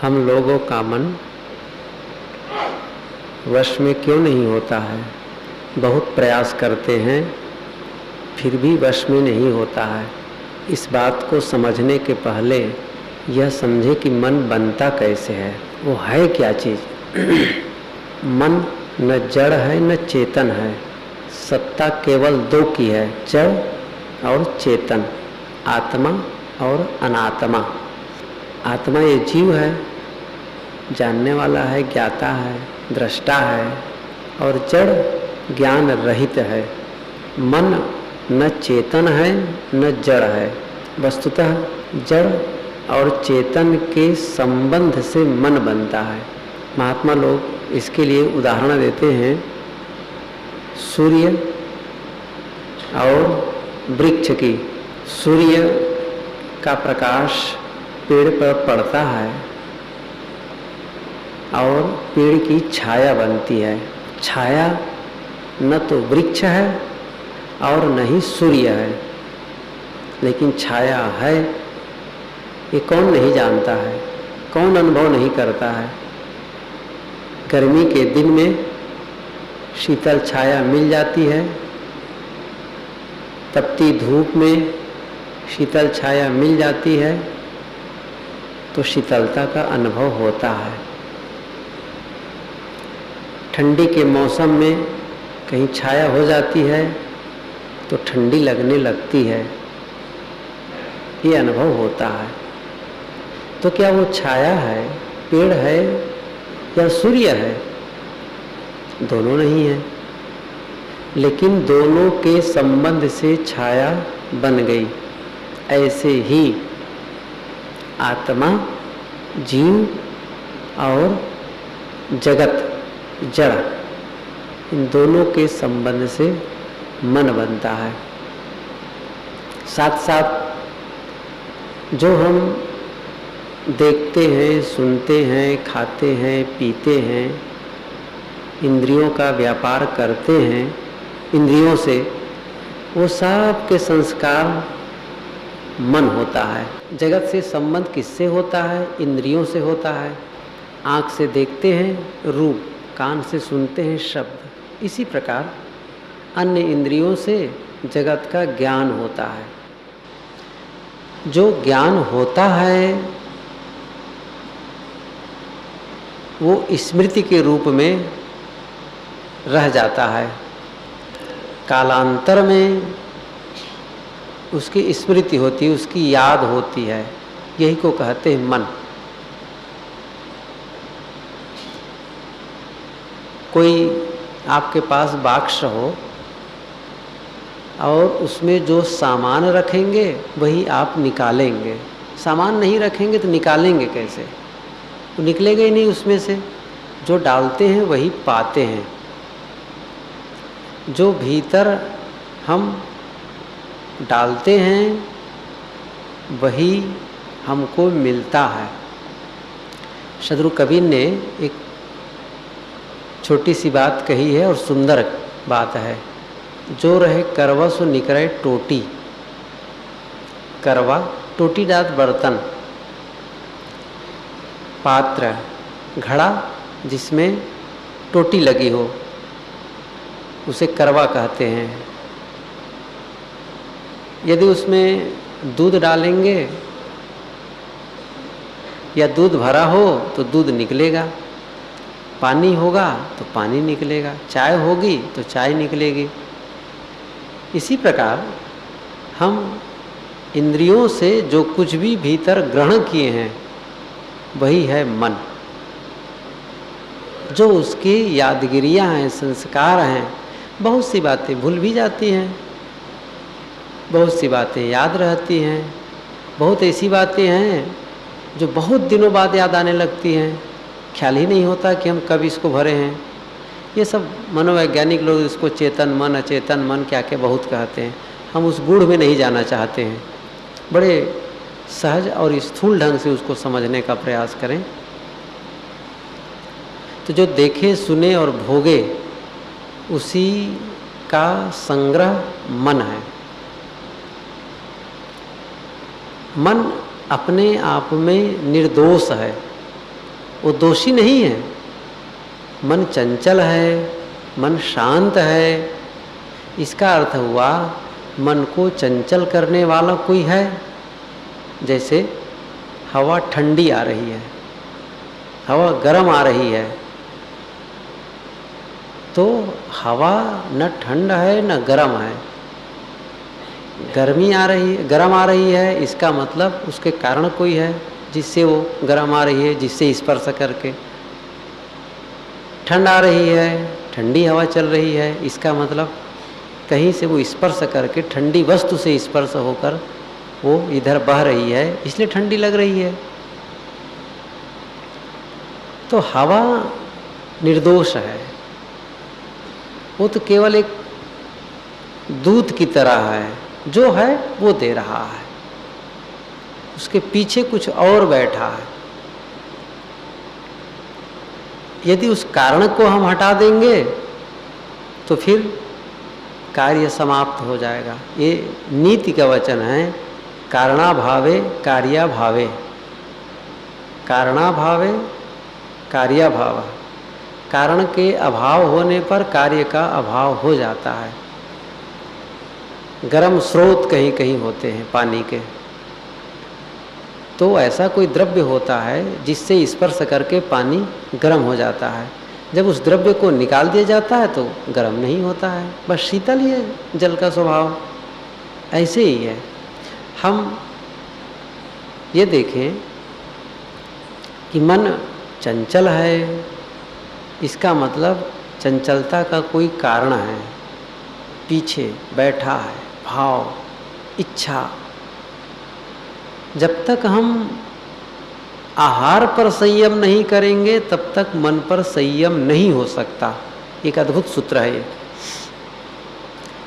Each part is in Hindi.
हम लोगों का मन वश में क्यों नहीं होता है? बहुत प्रयास करते हैं फिर भी वश में नहीं होता है। इस बात को समझने के पहले यह समझे कि मन बनता कैसे है, वो है क्या चीज़। मन न जड़ है न चेतन है, सत्ता केवल दो की है, जड़ और चेतन, आत्मा और अनात्मा। आत्मा ये जीव है, जानने वाला है, ज्ञाता है, दृष्टा है, और जड़ ज्ञान रहित है। मन न चेतन है न जड़ है, वस्तुतः जड़ और चेतन के संबंध से मन बनता है। महात्मा लोग इसके लिए उदाहरण देते हैं सूर्य और वृक्ष की। सूर्य का प्रकाश पेड़ पर पड़ता है और पेड़ की छाया बनती है। छाया न तो वृक्ष है और न ही सूर्य है, लेकिन छाया है, ये कौन नहीं जानता है, कौन अनुभव नहीं करता है। गर्मी के दिन में शीतल छाया मिल जाती है, तपती धूप में शीतल छाया मिल जाती है, तो शीतलता का अनुभव होता है। ठंडी के मौसम में कहीं छाया हो जाती है तो ठंडी लगने लगती है, ये अनुभव होता है। तो क्या वो छाया है, पेड़ है या सूर्य है? दोनों नहीं है, लेकिन दोनों के संबंध से छाया बन गई। ऐसे ही आत्मा, जीव और जगत, जड़, इन दोनों के संबंध से मन बनता है। साथ साथ जो हम देखते हैं, सुनते हैं, खाते हैं, पीते हैं, इंद्रियों का व्यापार करते हैं इंद्रियों से, वो सब के संस्कार मन होता है। जगत से संबंध किससे होता है? इंद्रियों से होता है। आँख से देखते हैं रूप, कान से सुनते हैं शब्द। इसी प्रकार अन्य इंद्रियों से जगत का ज्ञान होता है। जो ज्ञान होता है वो स्मृति के रूप में रह जाता है। कालांतर में उसकी स्मृति होती है, उसकी याद होती है। यही को कहते हैं मन। कोई आपके पास बाक्स हो और उसमें जो सामान रखेंगे वही आप निकालेंगे, सामान नहीं रखेंगे तो निकालेंगे कैसे? तो निकलेगा ही नहीं उसमें से। जो डालते हैं वही पाते हैं। जो भीतर हम डालते हैं वही हमको मिलता है। शत्रु कबीर ने एक छोटी सी बात कही है और सुंदर बात है। जो रहे करवा सो निकले टोटी। करवा टोटी डात बर्तन, पात्र, घड़ा जिसमें टोटी लगी हो, उसे करवा कहते हैं। यदि उसमें दूध डालेंगे या दूध भरा हो तो दूध निकलेगा, पानी होगा तो पानी निकलेगा, चाय होगी तो चाय निकलेगी। इसी प्रकार हम इंद्रियों से जो कुछ भी भीतर ग्रहण किए हैं वही है मन। जो उसकी यादगिरियां हैं, संस्कार हैं। बहुत सी बातें भूल भी जाती हैं, बहुत सी बातें याद रहती हैं, बहुत ऐसी बातें हैं जो बहुत दिनों बाद याद आने लगती हैं। ख्याल ही नहीं होता कि हम कब इसको भरे हैं। ये सब मनोवैज्ञानिक लोग इसको चेतन मन, अचेतन मन क्या क्या बहुत कहते हैं। हम उस गूढ़ में नहीं जाना चाहते हैं। बड़े सहज और स्थूल ढंग से उसको समझने का प्रयास करें। तो जो देखे, सुने और भोगे उसी का संग्रह मन है। मन अपने आप में निर्दोष है, वो दोषी नहीं है। मन चंचल है, मन शांत है, इसका अर्थ हुआ मन को चंचल करने वाला कोई है। जैसे हवा ठंडी आ रही है, हवा गर्म आ रही है, तो हवा न ठंड है न गर्म है, गर्मी आ रही है, गर्म आ रही है, इसका मतलब उसके कारण कोई है जिससे वो गर्म आ रही है, जिससे स्पर्श करके। ठंड आ रही है, ठंडी हवा चल रही है, इसका मतलब कहीं से वो स्पर्श करके ठंडी वस्तु से स्पर्श होकर वो इधर बह रही है, इसलिए ठंडी लग रही है। तो हवा निर्दोष है, वो तो केवल एक दूध की तरह है, जो है वो दे रहा है, उसके पीछे कुछ और बैठा है। यदि उस कारण को हम हटा देंगे तो फिर कार्य समाप्त हो जाएगा। ये नीति का वचन है, कारणाभावे कार्याभावे, कारणाभावे कार्याभाव। कारण के अभाव होने पर कार्य का अभाव हो जाता है। गर्म स्रोत कहीं कहीं होते हैं पानी के, तो ऐसा कोई द्रव्य होता है जिससे स्पर्श करके पानी गर्म हो जाता है। जब उस द्रव्य को निकाल दिया जाता है तो गर्म नहीं होता है, बस शीतल ही है जल का स्वभाव। ऐसे ही है। हम ये देखें कि मन चंचल है, इसका मतलब चंचलता का कोई कारण है, पीछे बैठा है भाव, इच्छा। जब तक हम आहार पर संयम नहीं करेंगे तब तक मन पर संयम नहीं हो सकता। एक अद्भुत सूत्र है ये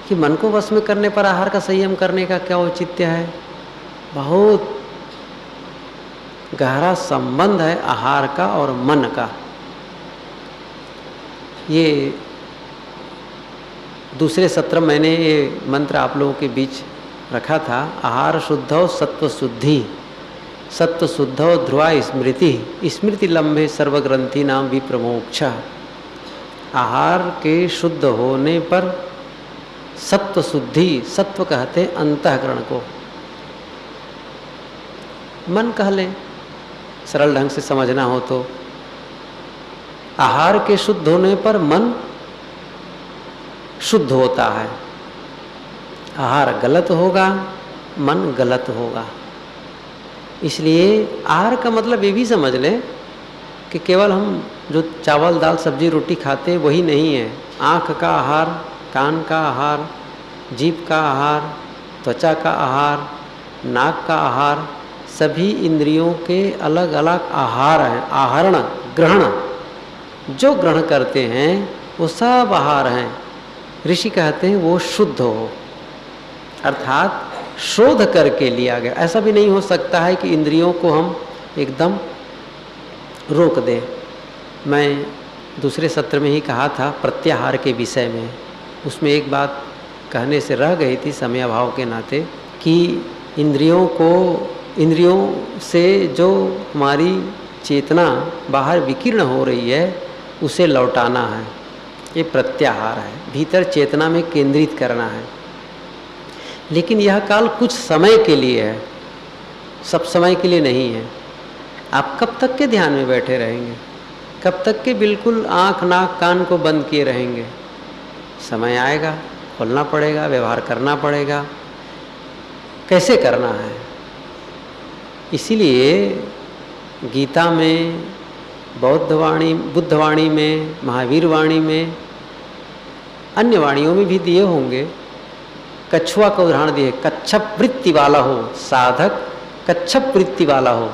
कि मन को वश में करने पर आहार का संयम करने का क्या औचित्य है। बहुत गहरा संबंध है आहार का और मन का। ये दूसरे सत्र मैंने ये मंत्र आप लोगों के बीच रखा था, आहार शुद्धौ सत्व शुद्धि, सत्व शुद्धौ ध्रुवा स्मृति, स्मृति लंबे सर्वग्रंथि नाम विप्रमोक्ष। आहार के शुद्ध होने पर सत्व शुद्धि, सत्व कहते अंतःकरण को, मन कह ले सरल ढंग से समझना हो तो। आहार के शुद्ध होने पर मन शुद्ध होता है। आहार गलत होगा, मन गलत होगा। इसलिए आहार का मतलब ये भी समझ लें कि केवल हम जो चावल दाल सब्जी रोटी खाते वही नहीं है। आँख का आहार, कान का आहार, जीभ का आहार, त्वचा का आहार, नाक का आहार, सभी इंद्रियों के अलग अलग आहार हैं। आहरण, ग्रहण, जो ग्रहण करते हैं वो सब आहार हैं। ऋषि कहते हैं वो शुद्ध हो, अर्थात शोध करके लिया गया। ऐसा भी नहीं हो सकता है कि इंद्रियों को हम एकदम रोक दें। मैं दूसरे सत्र में ही कहा था प्रत्याहार के विषय में, उसमें एक बात कहने से रह गई थी समय अभाव के नाते, कि इंद्रियों से जो हमारी चेतना बाहर विकीर्ण हो रही है उसे लौटाना है। ये प्रत्याहार है, भीतर चेतना में केंद्रित करना है। लेकिन यह काल कुछ समय के लिए है, सब समय के लिए नहीं है। आप कब तक के ध्यान में बैठे रहेंगे? कब तक के बिल्कुल आँख नाक कान को बंद किए रहेंगे? समय आएगा, खोलना पड़ेगा, व्यवहार करना पड़ेगा। कैसे करना है? इसीलिए गीता में, बुद्धवाणी में, महावीर वाणी में, अन्य वाणियों में भी दिए होंगे। कछुआ का उदाहरण दिए, कच्छप वृत्ति वाला हो साधक, कच्छप वृत्ति वाला हो।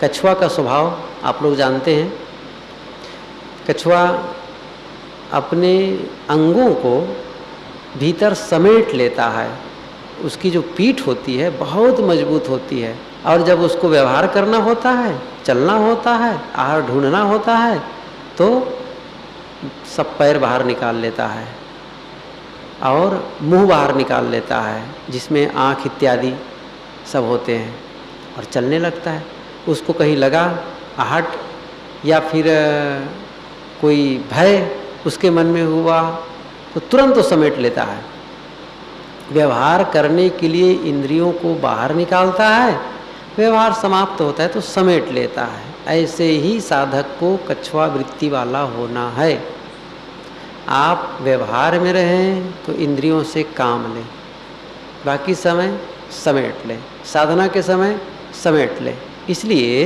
कछुआ का स्वभाव आप लोग जानते हैं। कछुआ अपने अंगों को भीतर समेट लेता है। उसकी जो पीठ होती है बहुत मजबूत होती है, और जब उसको व्यवहार करना होता है, चलना होता है, आहार ढूंढना होता है, तो सब पैर बाहर निकाल लेता है और मुंह बाहर निकाल लेता है, जिसमें आँख इत्यादि सब होते हैं, और चलने लगता है। उसको कहीं लगा आहट या फिर कोई भय उसके मन में हुआ तो तुरंत तो समेट लेता है। व्यवहार करने के लिए इंद्रियों को बाहर निकालता है, व्यवहार समाप्त होता है तो समेट लेता है। ऐसे ही साधक को कछुआ वृत्ति वाला होना है। आप व्यवहार में रहें तो इंद्रियों से काम लें, बाकी समय समेट लें, साधना के समय समेट लें। इसलिए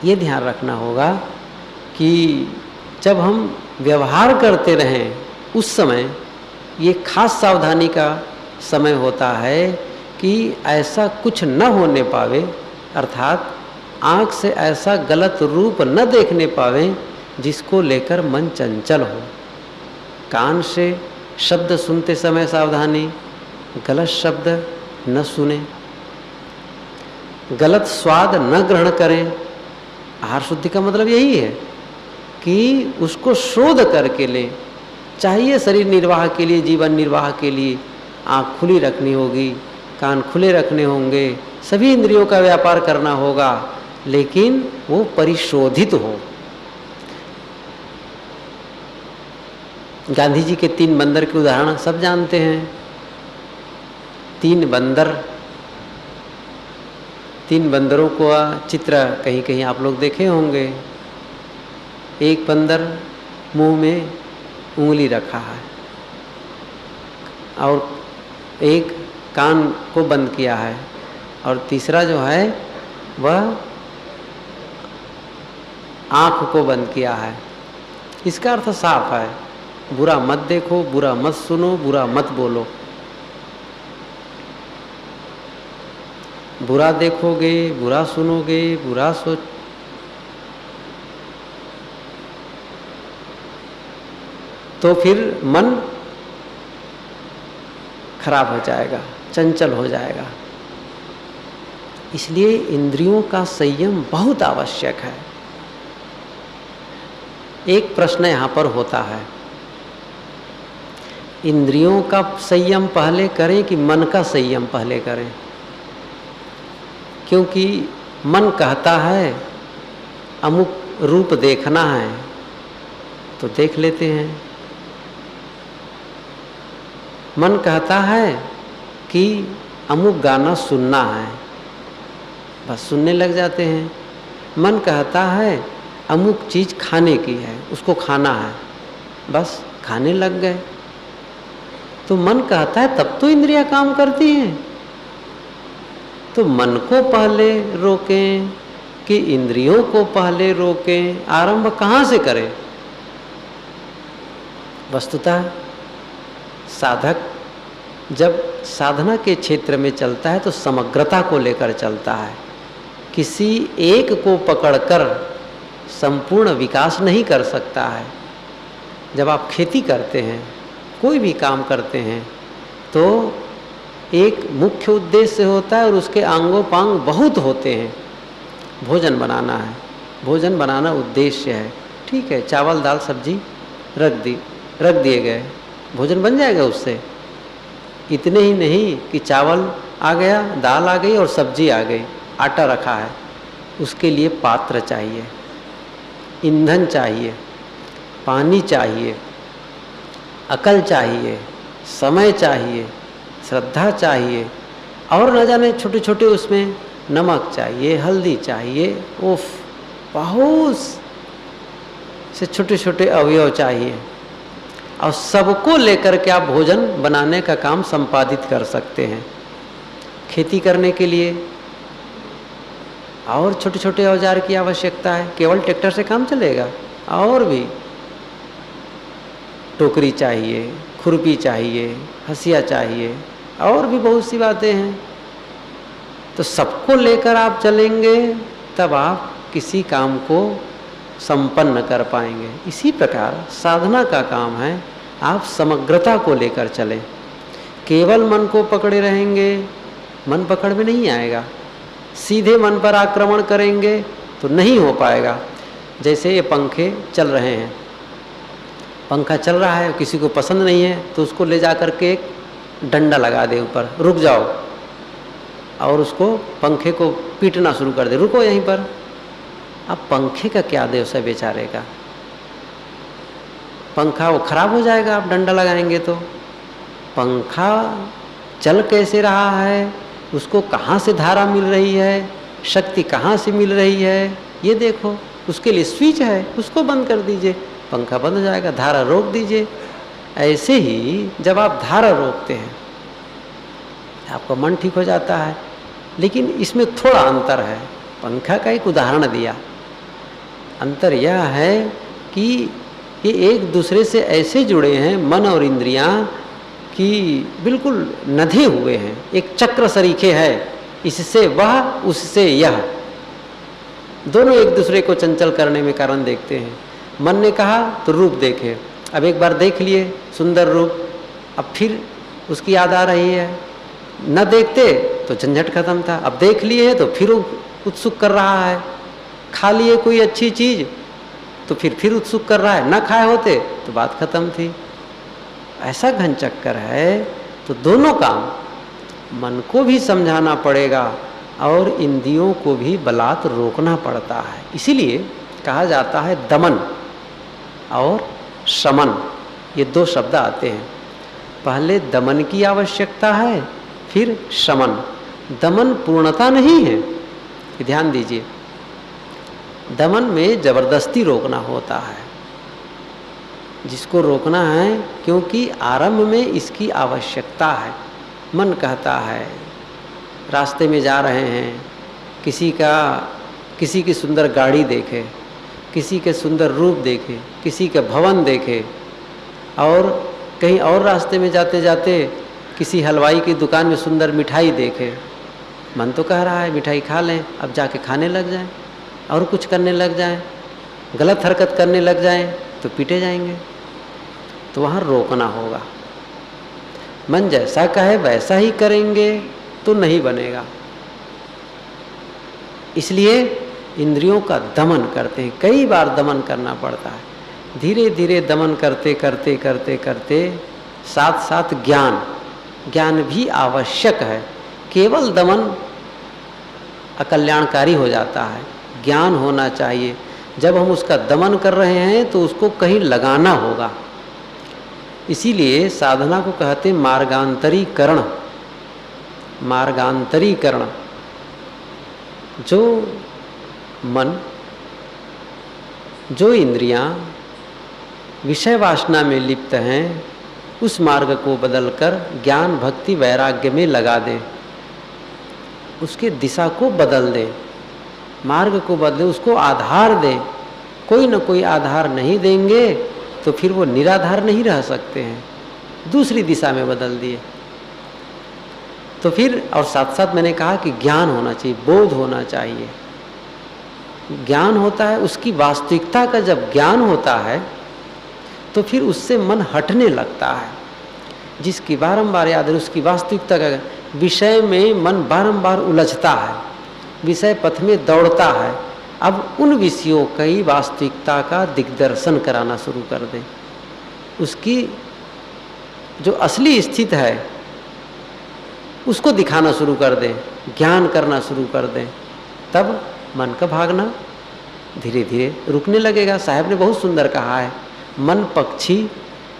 ये ध्यान रखना होगा कि जब हम व्यवहार करते रहें उस समय ये खास सावधानी का समय होता है कि ऐसा कुछ न होने पावे, अर्थात आँख से ऐसा गलत रूप न देखने पावे जिसको लेकर मन चंचल हो। कान से शब्द सुनते समय सावधानी, गलत शब्द न सुने, गलत स्वाद न ग्रहण करें। आहार शुद्धि का मतलब यही है कि उसको शोध करके लें। चाहिए शरीर निर्वाह के लिए, जीवन निर्वाह के लिए आँख खुली रखनी होगी, कान खुले रखने होंगे, सभी इंद्रियों का व्यापार करना होगा, लेकिन वो परिशोधित हो। गांधी जी के 3 बंदर के उदाहरण सब जानते हैं। 3 बंदरों को चित्र कहीं कहीं आप लोग देखे होंगे। एक बंदर मुंह में उंगली रखा है और एक कान को बंद किया है, और तीसरा जो है वह आँख को बंद किया है। इसका अर्थ साफ है, बुरा मत देखो, बुरा मत सुनो, बुरा मत बोलो। बुरा देखोगे, बुरा सुनोगे, बुरा सोच तो फिर मन खराब हो जाएगा, चंचल हो जाएगा। इसलिए इंद्रियों का संयम बहुत आवश्यक है। एक प्रश्न यहाँ पर होता है, इंद्रियों का संयम पहले करें कि मन का संयम पहले करें? क्योंकि मन कहता है अमुक रूप देखना है तो देख लेते हैं, मन कहता है कि अमुक गाना सुनना है, बस सुनने लग जाते हैं। मन कहता है अमुक चीज़ खाने की है, उसको खाना है, बस खाने लग गए। तो मन कहता है तब तो इंद्रियां काम करती हैं। तो मन को पहले रोकें कि इंद्रियों को पहले रोकें? आरंभ कहाँ से करें? वस्तुतः साधक जब साधना के क्षेत्र में चलता है तो समग्रता को लेकर चलता है। किसी एक को पकड़कर संपूर्ण विकास नहीं कर सकता है। जब आप खेती करते हैं, कोई भी काम करते हैं, तो एक मुख्य उद्देश्य होता है और उसके आंगों पांग बहुत होते हैं। भोजन बनाना है, भोजन बनाना उद्देश्य है, ठीक है, चावल दाल सब्जी रख दिए गए, भोजन बन जाएगा उससे। इतने ही नहीं कि चावल आ गया, दाल आ गई और सब्जी आ गई, आटा रखा है, उसके लिए पात्र चाहिए, ईंधन चाहिए, पानी चाहिए, अकल चाहिए, समय चाहिए, श्रद्धा चाहिए, और न जाने छोटे छोटे उसमें नमक चाहिए, हल्दी चाहिए, उफ, बहुत से छोटे छोटे अवयव चाहिए। और सबको लेकर के आप भोजन बनाने का काम संपादित कर सकते हैं। खेती करने के लिए और छोटे छोटे औजार की आवश्यकता है, केवल ट्रैक्टर से काम चलेगा? और भी टोकरी चाहिए, खुरपी चाहिए, हंसिया चाहिए, और भी बहुत सी बातें हैं। तो सबको लेकर आप चलेंगे तब आप किसी काम को संपन्न कर पाएंगे। इसी प्रकार साधना का काम है, आप समग्रता को लेकर चलें। केवल मन को पकड़े रहेंगे, मन पकड़ में नहीं आएगा। सीधे मन पर आक्रमण करेंगे तो नहीं हो पाएगा। जैसे ये पंखे चल रहे हैं, पंखा चल रहा है, किसी को पसंद नहीं है तो उसको ले जा कर के एक डंडा लगा दे ऊपर, रुक जाओ, और उसको पंखे को पीटना शुरू कर दे, रुको यहीं पर, अब पंखे का क्या दोष है बेचारे का? पंखा वो खराब हो जाएगा आप डंडा लगाएंगे तो। पंखा चल कैसे रहा है, उसको कहाँ से धारा मिल रही है, शक्ति कहाँ से मिल रही है, ये देखो। उसके लिए स्विच है, उसको बंद कर दीजिए, पंखा बंद हो जाएगा। धारा रोक दीजिए। ऐसे ही जब आप धारा रोकते हैं आपका मन ठीक हो जाता है। लेकिन इसमें थोड़ा अंतर है। पंखा का एक उदाहरण दिया। अंतर यह है कि ये एक दूसरे से ऐसे जुड़े हैं, मन और इंद्रियां, कि बिल्कुल नधे हुए हैं, एक चक्र सरीखे है। इससे वह, उससे यह, दोनों एक दूसरे को चंचल करने में कारण देखते हैं। मन ने कहा तो रूप देखे, अब एक बार देख लिए सुंदर रूप, अब फिर उसकी याद आ रही है। न देखते तो झंझट खत्म था, अब देख लिए तो फिर उत्सुक कर रहा है। खा लिए कोई अच्छी चीज तो फिर उत्सुक कर रहा है, न खाए होते तो बात खत्म थी। ऐसा घन चक्कर है। तो दोनों काम, मन को भी समझाना पड़ेगा और इंद्रियों को भी बलात् रोकना पड़ता है। इसीलिए कहा जाता है दमन और शमन, ये दो शब्द आते हैं। पहले दमन की आवश्यकता है, फिर शमन। दमन पूर्णता नहीं है, ध्यान दीजिए। दमन में जबरदस्ती रोकना होता है, जिसको रोकना है क्योंकि आरंभ में इसकी आवश्यकता है। मन कहता है, रास्ते में जा रहे हैं, किसी की सुंदर गाड़ी देखे, किसी के सुंदर रूप देखे, किसी के भवन देखे, और कहीं और रास्ते में जाते जाते किसी हलवाई की दुकान में सुंदर मिठाई देखे। मन तो कह रहा है मिठाई खा लें, अब जाके खाने लग जाएं और कुछ करने लग जाएं, गलत हरकत करने लग जाएं तो पीटे जाएंगे। तो वहाँ रोकना होगा। मन जैसा कहे वैसा ही करेंगे तो नहीं बनेगा। इसलिए इंद्रियों का दमन करते हैं, कई बार दमन करना पड़ता है। धीरे धीरे दमन करते करते करते करते साथ साथ ज्ञान भी आवश्यक है। केवल दमन अकल्याणकारी हो जाता है, ज्ञान होना चाहिए। जब हम उसका दमन कर रहे हैं तो उसको कहीं लगाना होगा। इसीलिए साधना को कहते हैं मार्गांतरीकरण। मार्गांतरीकरण, जो मन, जो इंद्रियां विषय वासना में लिप्त हैं, उस मार्ग को बदलकर ज्ञान भक्ति वैराग्य में लगा दें, उसके दिशा को बदल दें, मार्ग को बदले, उसको आधार दें। कोई न कोई आधार नहीं देंगे तो फिर वो निराधार नहीं रह सकते हैं। दूसरी दिशा में बदल दिए तो फिर, और साथ साथ मैंने कहा कि ज्ञान होना चाहिए, बोध होना चाहिए। ज्ञान होता है, उसकी वास्तविकता का जब ज्ञान होता है तो फिर उससे मन हटने लगता है। जिसकी बारंबार याद है, उसकी वास्तविकता का विषय में मन बारंबार उलझता है, विषय पथ में दौड़ता है। अब उन विषयों की वास्तविकता का दिग्दर्शन कराना शुरू कर दें, उसकी जो असली स्थिति है उसको दिखाना शुरू कर दें, ज्ञान करना शुरू कर दें। तब मन का भागना धीरे धीरे रुकने लगेगा। साहब ने बहुत सुंदर कहा है, मन पक्षी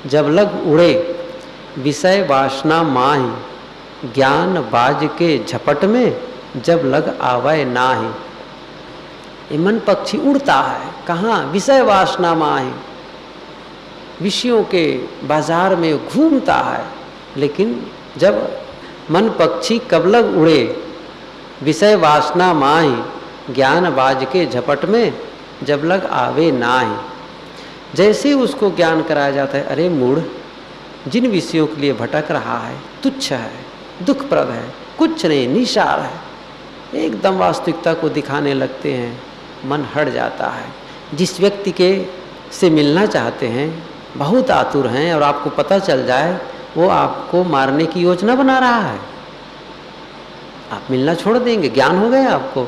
जब लग उड़े, विषय वासना माही, ज्ञान बाज के झपट में जब लग आवे नाही। ये मन पक्षी उड़ता है कहाँ? विषय वासना माही, विषयों के बाजार में घूमता है। लेकिन जब मन पक्षी कब लग उड़े, विषय वासना माही, ज्ञान बाज के झपट में जब लग आवे नाही। जैसे उसको ज्ञान कराया जाता है, अरे मूढ़, जिन विषयों के लिए भटक रहा है तुच्छ है, दुखप्रद है, कुछ नहीं, निसार है, एकदम वास्तविकता को दिखाने लगते हैं, मन हट जाता है। जिस व्यक्ति के से मिलना चाहते हैं, बहुत आतुर हैं, और आपको पता चल जाए वो आपको मारने की योजना बना रहा है, आप मिलना छोड़ देंगे। ज्ञान हो गया आपको।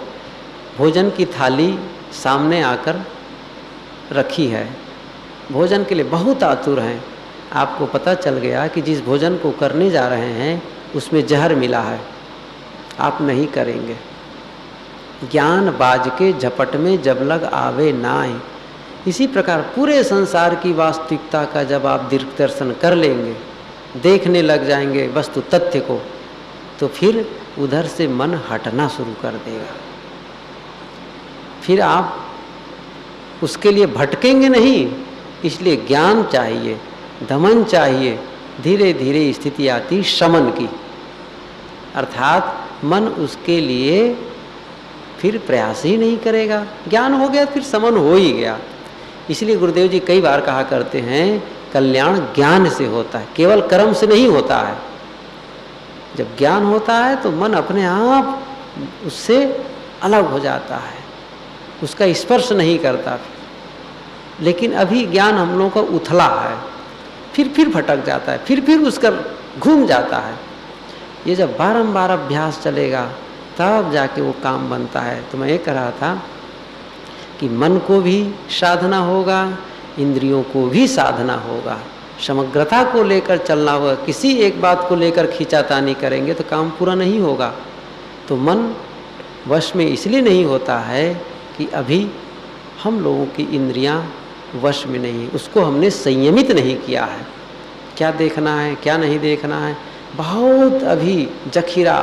भोजन की थाली सामने आकर रखी है, भोजन के लिए बहुत आतुर हैं, आपको पता चल गया कि जिस भोजन को करने जा रहे हैं उसमें जहर मिला है, आप नहीं करेंगे। ज्ञान बाज के झपट में जब लग आवे नाय। इसी प्रकार पूरे संसार की वास्तविकता का जब आप दीर्घ दर्शन कर लेंगे, देखने लग जाएंगे वस्तु तथ्य को, तो फिर उधर से मन हटना शुरू कर देगा। फिर आप उसके लिए भटकेंगे नहीं। इसलिए ज्ञान चाहिए, दमन चाहिए। धीरे धीरे स्थिति आती शमन की, अर्थात मन उसके लिए फिर प्रयास ही नहीं करेगा। ज्ञान हो गया, फिर समन हो ही गया। इसलिए गुरुदेव जी कई बार कहा करते हैं, कल्याण ज्ञान से होता है, केवल कर्म से नहीं होता है। जब ज्ञान होता है तो मन अपने आप उससे अलग हो जाता है, उसका स्पर्श नहीं करता। लेकिन अभी ज्ञान हम लोगों का उथला है, फिर भटक जाता है, फिर उसका घूम जाता है। ये जब बारंबार अभ्यास चलेगा तब जाके वो काम बनता है। तो मैं ये कह रहा था कि मन को भी साधना होगा, इंद्रियों को भी साधना होगा, समग्रता को लेकर चलना होगा। किसी एक बात को लेकर खींचातानी करेंगे तो काम पूरा नहीं होगा। तो मन वश में इसलिए नहीं होता है कि अभी हम लोगों की इंद्रियां वश में नहीं, उसको हमने संयमित नहीं किया है। क्या देखना है, क्या नहीं देखना है, बहुत अभी जखीरा,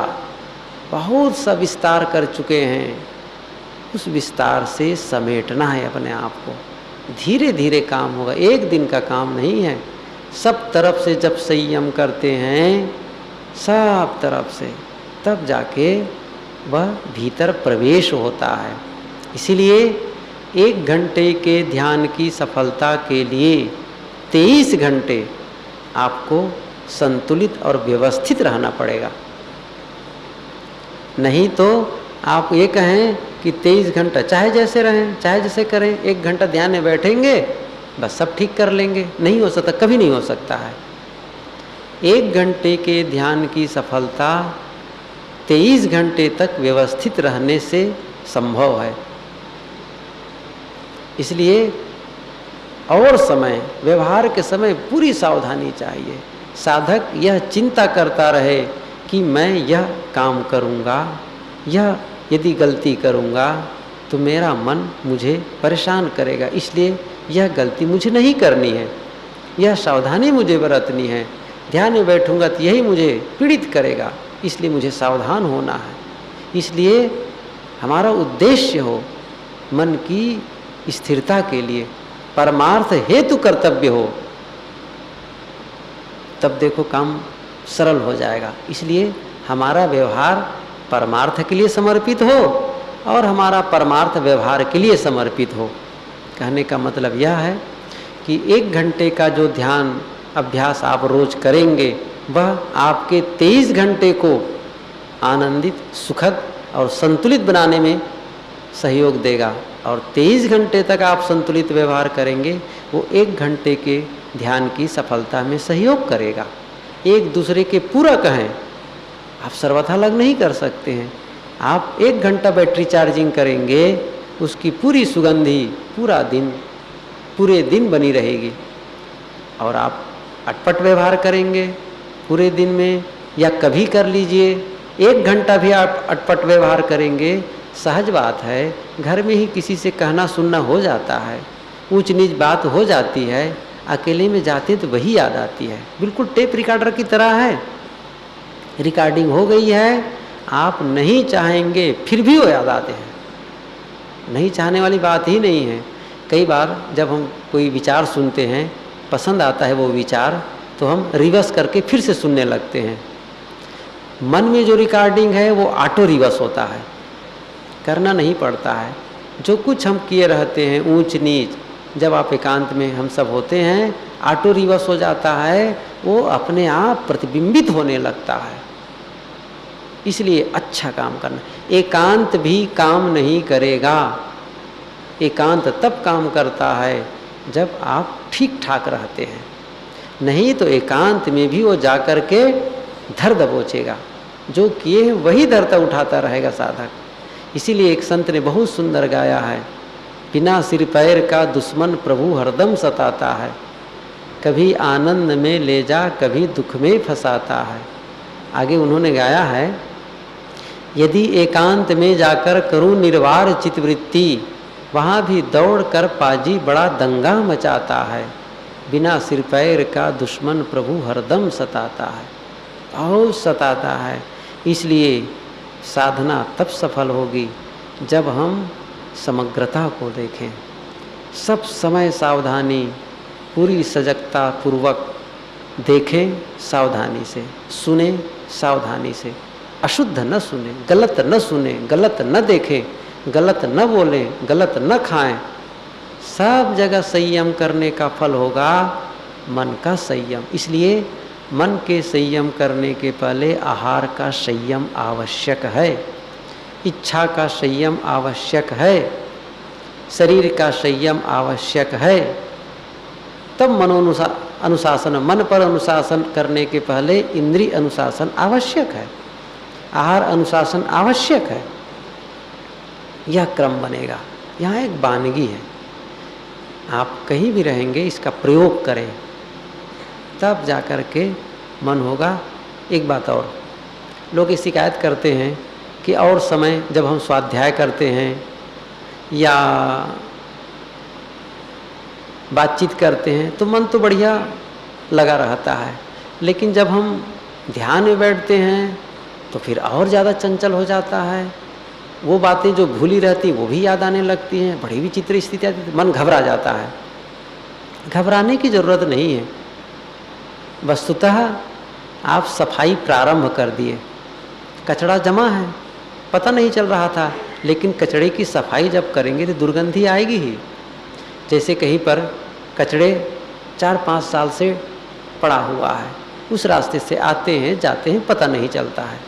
बहुत सा विस्तार कर चुके हैं। उस विस्तार से समेटना है अपने आप को। धीरे धीरे काम होगा, एक दिन का काम नहीं है। सब तरफ से जब संयम करते हैं, सब तरफ से, तब जाके वह भीतर प्रवेश होता है। इसीलिए 1 घंटे के ध्यान की सफलता के लिए 23 घंटे आपको संतुलित और व्यवस्थित रहना पड़ेगा। नहीं तो आप ये कहें कि 23 घंटा चाहे जैसे रहें, चाहे जैसे करें, 1 घंटा ध्यान में बैठेंगे बस सब ठीक कर लेंगे, नहीं हो सकता, कभी नहीं हो सकता है। 1 घंटे के ध्यान की सफलता 23 घंटे तक व्यवस्थित रहने से संभव है। इसलिए और समय, व्यवहार के समय पूरी सावधानी चाहिए। साधक यह चिंता करता रहे कि मैं यह काम करूँगा, यह यदि गलती करूँगा तो मेरा मन मुझे परेशान करेगा, इसलिए यह गलती मुझे नहीं करनी है, यह सावधानी मुझे बरतनी है। ध्यान में बैठूँगा तो यही मुझे पीड़ित करेगा, इसलिए मुझे सावधान होना है। इसलिए हमारा उद्देश्य हो मन की स्थिरता के लिए, परमार्थ हेतु कर्तव्य हो, तब देखो काम सरल हो जाएगा। इसलिए हमारा व्यवहार परमार्थ के लिए समर्पित हो और हमारा परमार्थ व्यवहार के लिए समर्पित हो। कहने का मतलब यह है कि 1 घंटे का जो ध्यान अभ्यास आप रोज करेंगे वह आपके 23 घंटे को आनंदित, सुखद और संतुलित बनाने में सहयोग देगा। और 23 घंटे तक आप संतुलित व्यवहार करेंगे, वो 1 घंटे के ध्यान की सफलता में सहयोग करेगा। एक दूसरे के पूरक हैं, आप सर्वथा अलग नहीं कर सकते हैं। आप 1 घंटा बैटरी चार्जिंग करेंगे, उसकी पूरी सुगंधी पूरे दिन बनी रहेगी। और आप अटपट व्यवहार करेंगे पूरे दिन में, या कभी कर लीजिए, 1 घंटा भी आप अटपट व्यवहार करेंगे, सहज बात है, घर में ही किसी से कहना सुनना हो जाता है, ऊंच नीच बात हो जाती है, अकेले में जाते तो वही याद आती है। बिल्कुल टेप रिकॉर्डर की तरह है, रिकॉर्डिंग हो गई है, आप नहीं चाहेंगे फिर भी वो याद आते हैं। नहीं चाहने वाली बात ही नहीं है। कई बार जब हम कोई विचार सुनते हैं, पसंद आता है वो विचार, तो हम रिवर्स करके फिर से सुनने लगते हैं। मन में जो रिकॉर्डिंग है वो ऑटो रिवर्स होता है, करना नहीं पड़ता है। जो कुछ हम किए रहते हैं ऊंच नीच, जब आप एकांत में हम सब होते हैं, ऑटो रिवर्स हो जाता है, वो अपने आप प्रतिबिंबित होने लगता है। इसलिए अच्छा काम करना। एकांत भी काम नहीं करेगा, एकांत तब काम करता है जब आप ठीक ठाक रहते हैं, नहीं तो एकांत में भी वो जाकर के धर दबोचेगा, जो किए वही धरता उठाता रहेगा साधक। इसीलिए एक संत ने बहुत सुंदर गाया है, बिना सिर पैर का दुश्मन प्रभु हरदम सताता है, कभी आनंद में ले जा कभी दुख में फंसाता है। आगे उन्होंने गाया है, यदि एकांत में जाकर करूं निर्वार चित्तवृत्ति, वहाँ भी दौड़ कर पाजी बड़ा दंगा मचाता है। बिना सिर पैर का दुश्मन प्रभु हरदम सताता है, बहुत सताता है। इसलिए साधना तब सफल होगी जब हम समग्रता को देखें, सब समय सावधानी, पूरी सजगता पूर्वक देखें, सावधानी से सुने, सावधानी से, अशुद्ध न सुने, गलत न सुने, गलत न देखें, गलत न बोलें, गलत न खाएं। सब जगह संयम करने का फल होगा मन का संयम। इसलिए मन के संयम करने के पहले आहार का संयम आवश्यक है, इच्छा का संयम आवश्यक है, शरीर का संयम आवश्यक है। तब अनुशासन, मन पर अनुशासन करने के पहले इंद्रिय अनुशासन आवश्यक है, आहार अनुशासन आवश्यक है। यह क्रम बनेगा। यहाँ एक वानगी है, आप कहीं भी रहेंगे इसका प्रयोग करें, तब जाकर के मन होगा। एक बात और, लोग ये शिकायत करते हैं कि और समय जब हम स्वाध्याय करते हैं या बातचीत करते हैं तो मन तो बढ़िया लगा रहता है, लेकिन जब हम ध्यान में बैठते हैं तो फिर और ज़्यादा चंचल हो जाता है। वो बातें जो भूली रहती वो भी याद आने लगती हैं, बड़ी विचित्र स्थिति आती है, मन घबरा जाता है। घबराने की ज़रूरत नहीं है। वस्तुतः आप सफाई प्रारंभ कर दिए, कचरा जमा है, पता नहीं चल रहा था, लेकिन कचड़े की सफाई जब करेंगे तो दुर्गंधी आएगी ही। जैसे कहीं पर कचड़े 4-5 साल से पड़ा हुआ है, उस रास्ते से आते हैं जाते हैं, पता नहीं चलता है।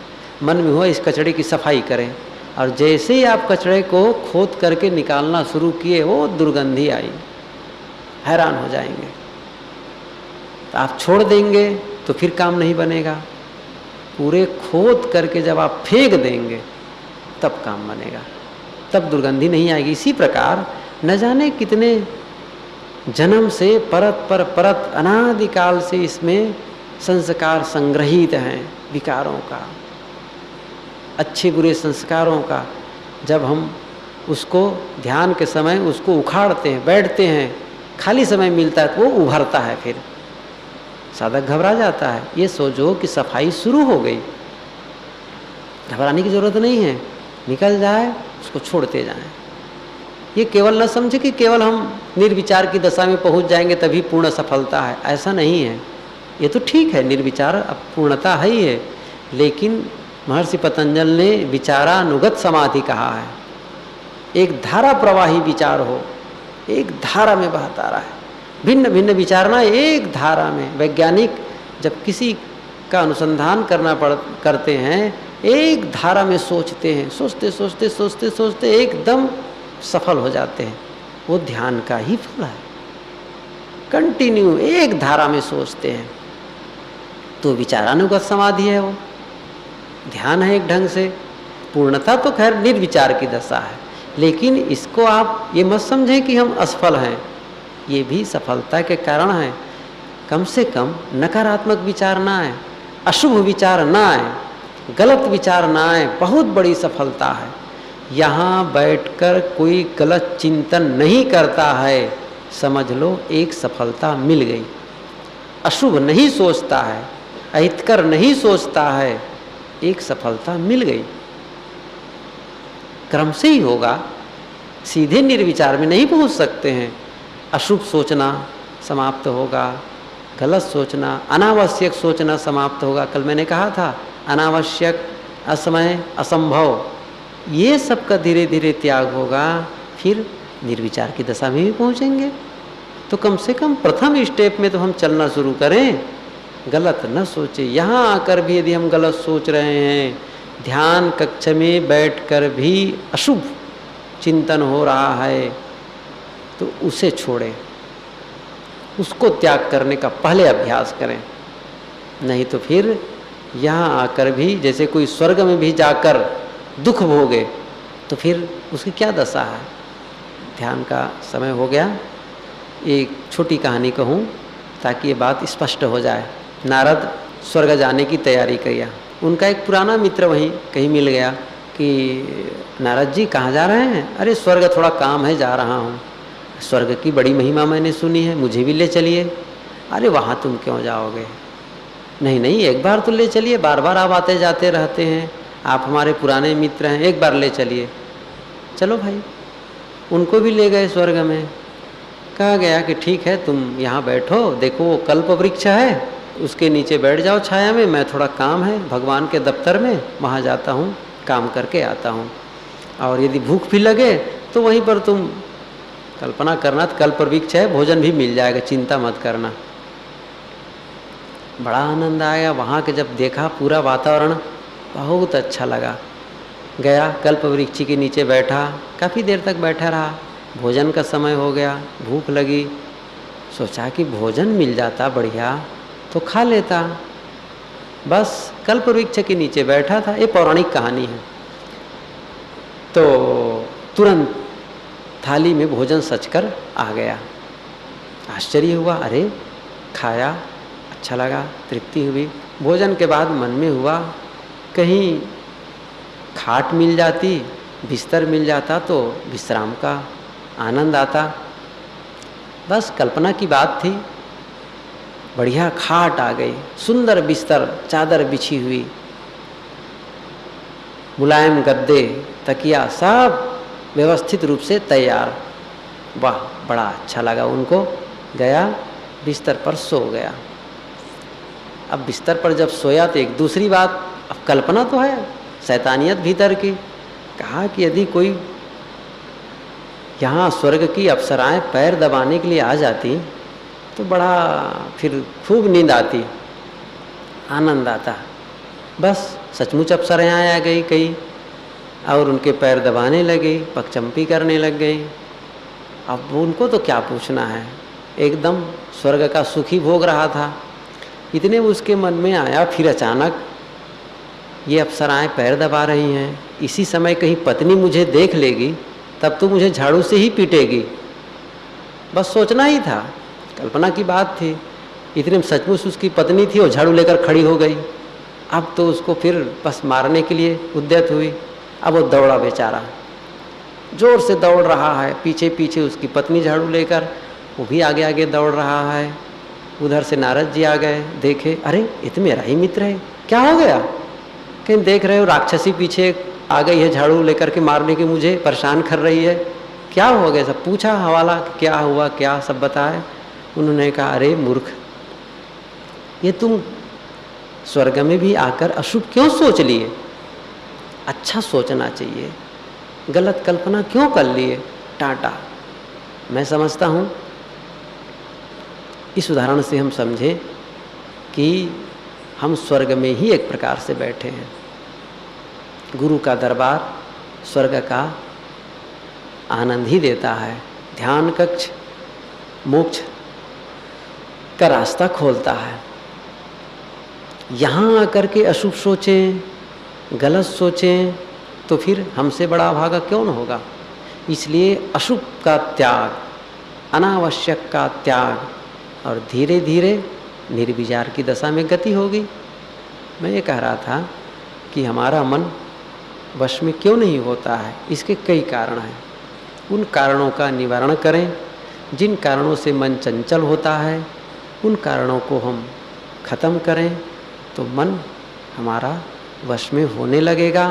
मन में हुआ इस कचड़े की सफाई करें, और जैसे ही आप कचड़े को खोद करके निकालना शुरू किए, वो दुर्गंधी आई, हैरान हो जाएंगे। तो आप छोड़ देंगे तो फिर काम नहीं बनेगा। पूरे खोद करके जब आप फेंक देंगे तब काम बनेगा, तब दुर्गंधी नहीं आएगी। इसी प्रकार न जाने कितने जन्म से परत पर परत अनादिकाल से इसमें संस्कार संग्रहित हैं, विकारों का, अच्छे बुरे संस्कारों का। जब हम उसको ध्यान के समय उसको उखाड़ते हैं, बैठते हैं, खाली समय मिलता है तो वो उभरता है, फिर साधक घबरा जाता है। ये सोचो कि सफाई शुरू हो गई, घबराने की ज़रूरत नहीं है, निकल जाए उसको छोड़ते जाएं। ये केवल न समझे कि केवल हम निर्विचार की दशा में पहुंच जाएंगे तभी पूर्ण सफलता है, ऐसा नहीं है। ये तो ठीक है, निर्विचार अब पूर्णता है ही है, लेकिन महर्षि पतंजल ने विचारानुगत समाधि कहा है। एक धारा प्रवाही विचार हो, एक धारा में बहता रहा है, भिन्न भिन्न विचारना एक धारा में। वैज्ञानिक जब किसी का अनुसंधान करते हैं, एक धारा में सोचते हैं, सोचते सोचते सोचते सोचते एकदम सफल हो जाते हैं। वो ध्यान का ही फल है। कंटिन्यू एक धारा में सोचते हैं तो विचारानुगत समाधि है, वो ध्यान है एक ढंग से। पूर्णता तो खैर निर्विचार की दशा है, लेकिन इसको आप ये मत समझें कि हम असफल हैं, ये भी सफलता के कारण है। कम से कम नकारात्मक विचार ना आए, अशुभ विचार ना आए, गलत विचार ना आए, बहुत बड़ी सफलता है। यहाँ बैठकर कोई गलत चिंतन नहीं करता है, समझ लो एक सफलता मिल गई। अशुभ नहीं सोचता है, अहितकर नहीं सोचता है, एक सफलता मिल गई। क्रम से ही होगा, सीधे निर्विचार में नहीं पहुंच सकते हैं। अशुभ सोचना समाप्त होगा, गलत सोचना, अनावश्यक सोचना समाप्त होगा। कल मैंने कहा था अनावश्यक, असमय, असंभव, ये सब का धीरे धीरे त्याग होगा, फिर निर्विचार की दशा में भी पहुंचेंगे। तो कम से कम प्रथम स्टेप में तो हम चलना शुरू करें, गलत न सोचे। यहाँ आकर भी यदि हम गलत सोच रहे हैं, ध्यान कक्ष में बैठकर भी अशुभ चिंतन हो रहा है, तो उसे छोड़ें, उसको त्याग करने का पहले अभ्यास करें। नहीं तो फिर यहाँ आकर भी जैसे कोई स्वर्ग में भी जाकर दुख भोगे तो फिर उसकी क्या दशा है। ध्यान का समय हो गया, एक छोटी कहानी कहूँ ताकि ये बात स्पष्ट हो जाए। नारद स्वर्ग जाने की तैयारी किया, उनका एक पुराना मित्र वहीं कहीं मिल गया, कि नारद जी कहाँ जा रहे हैं? अरे स्वर्ग थोड़ा काम है, जा रहा हूँ। स्वर्ग की बड़ी महिमा मैंने सुनी है, मुझे भी ले चलिए। अरे वहाँ तुम क्यों जाओगे? नहीं नहीं, एक बार तो ले चलिए, बार बार आप आते जाते रहते हैं, आप हमारे पुराने मित्र हैं, एक बार ले चलिए। चलो भाई, उनको भी ले गए स्वर्ग में। कहा गया कि ठीक है, तुम यहाँ बैठो, देखो वो कल्प वृक्ष है, उसके नीचे बैठ जाओ छाया में, मैं थोड़ा काम है भगवान के दफ्तर में, वहाँ जाता हूँ, काम करके आता हूँ। और यदि भूख भी लगे तो वहीं पर तुम कल्पना करना, कल्प वृक्ष है, भोजन भी मिल जाएगा, चिंता मत करना। बड़ा आनंद आया वहाँ के, जब देखा पूरा वातावरण बहुत अच्छा लगा। गया कल्प वृक्ष के नीचे बैठा, काफ़ी देर तक बैठा रहा। भोजन का समय हो गया, भूख लगी, सोचा कि भोजन मिल जाता बढ़िया तो खा लेता। बस कल्प वृक्ष के नीचे बैठा था, ये पौराणिक कहानी है। तो तुरंत थाली में भोजन सचकर आ गया। आश्चर्य हुआ, अरे खाया, अच्छा लगा, तृप्ति हुई। भोजन के बाद मन में हुआ कहीं खाट मिल जाती, बिस्तर मिल जाता तो विश्राम का आनंद आता। बस कल्पना की बात थी। बढ़िया खाट आ गई, सुंदर बिस्तर, चादर बिछी हुई, मुलायम गद्दे, तकिया, सब व्यवस्थित रूप से तैयार। वाह, बड़ा अच्छा लगा उनको। गया बिस्तर पर सो गया। अब बिस्तर पर जब सोया तो एक दूसरी बात, अब कल्पना तो है, शैतानियत भीतर की। कहा कि यदि कोई यहाँ स्वर्ग की अप्सराएं पैर दबाने के लिए आ जाती तो बड़ा फिर खूब नींद आती, आनंद आता। बस सचमुच अप्सराएं आ गई कई, और उनके पैर दबाने लगी, पगचंपी करने लग गई। अब उनको तो क्या पूछना है, एकदम स्वर्ग का सुखी भोग रहा था। इतने उसके मन में आया, फिर अचानक ये अप्सराएं पैर दबा रही हैं, इसी समय कहीं पत्नी मुझे देख लेगी तब तो मुझे झाड़ू से ही पीटेगी। बस सोचना ही था, कल्पना की बात थी। इतने में सचमुच उसकी पत्नी थी और झाड़ू लेकर खड़ी हो गई। अब तो उसको फिर बस मारने के लिए उद्यत हुई। अब वो दौड़ा बेचारा, जोर से दौड़ रहा है, पीछे पीछे उसकी पत्नी झाड़ू लेकर, वो भी आगे आगे दौड़ रहा है। उधर से नारद जी आ गए, देखे, अरे ये तो मेरा ही मित्र है, क्या हो गया? कहीं देख रहे हो राक्षसी पीछे आ गई है झाड़ू लेकर के मारने के, मुझे परेशान कर रही है, क्या हो गया? सब पूछा हवाला, क्या हुआ, क्या सब बताए। उन्होंने कहा, अरे मूर्ख, ये तुम स्वर्ग में भी आकर अशुभ क्यों सोच लिए? अच्छा सोचना चाहिए, गलत कल्पना क्यों कर लिए? टाटा। मैं समझता हूँ इस उदाहरण से हम समझें कि हम स्वर्ग में ही एक प्रकार से बैठे हैं। गुरु का दरबार स्वर्ग का आनंद ही देता है। ध्यान कक्ष मोक्ष का रास्ता खोलता है। यहाँ आकर के अशुभ सोचें, गलत सोचें तो फिर हमसे बड़ा भागा क्यों न होगा। इसलिए अशुभ का त्याग, अनावश्यक का त्याग, और धीरे धीरे निर्विचार की दशा में गति होगी। मैं ये कह रहा था कि हमारा मन वश में क्यों नहीं होता है, इसके कई कारण हैं। उन कारणों का निवारण करें। जिन कारणों से मन चंचल होता है उन कारणों को हम खत्म करें तो मन हमारा वश में होने लगेगा।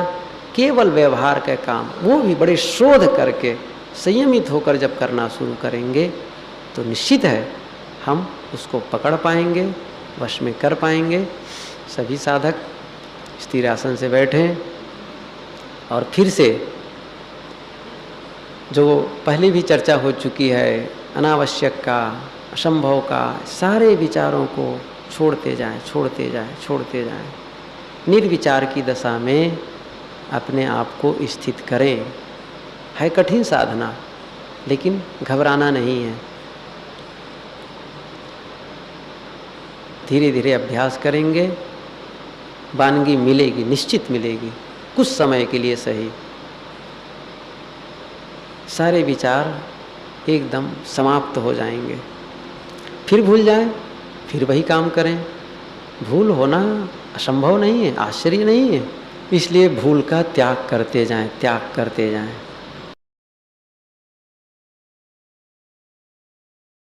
केवल व्यवहार के काम, वो भी बड़े शोध करके संयमित होकर जब करना शुरू करेंगे तो निश्चित है हम उसको पकड़ पाएंगे, वश में कर पाएंगे। सभी साधक स्थिर आसन से बैठें और फिर से जो पहले भी चर्चा हो चुकी है, अनावश्यक का, असंभव का, सारे विचारों को छोड़ते जाएं, छोड़ते जाएं, छोड़ते जाएं। निर्विचार की दशा में अपने आप को स्थित करें। है कठिन साधना, लेकिन घबराना नहीं है। धीरे धीरे अभ्यास करेंगे, वानगी मिलेगी, निश्चित मिलेगी, कुछ समय के लिए सही। सारे विचार एकदम समाप्त हो जाएंगे, फिर भूल जाएं, फिर वही काम करें। भूल होना असंभव नहीं है, आश्चर्य नहीं है। इसलिए भूल का त्याग करते जाएं, त्याग करते जाएं।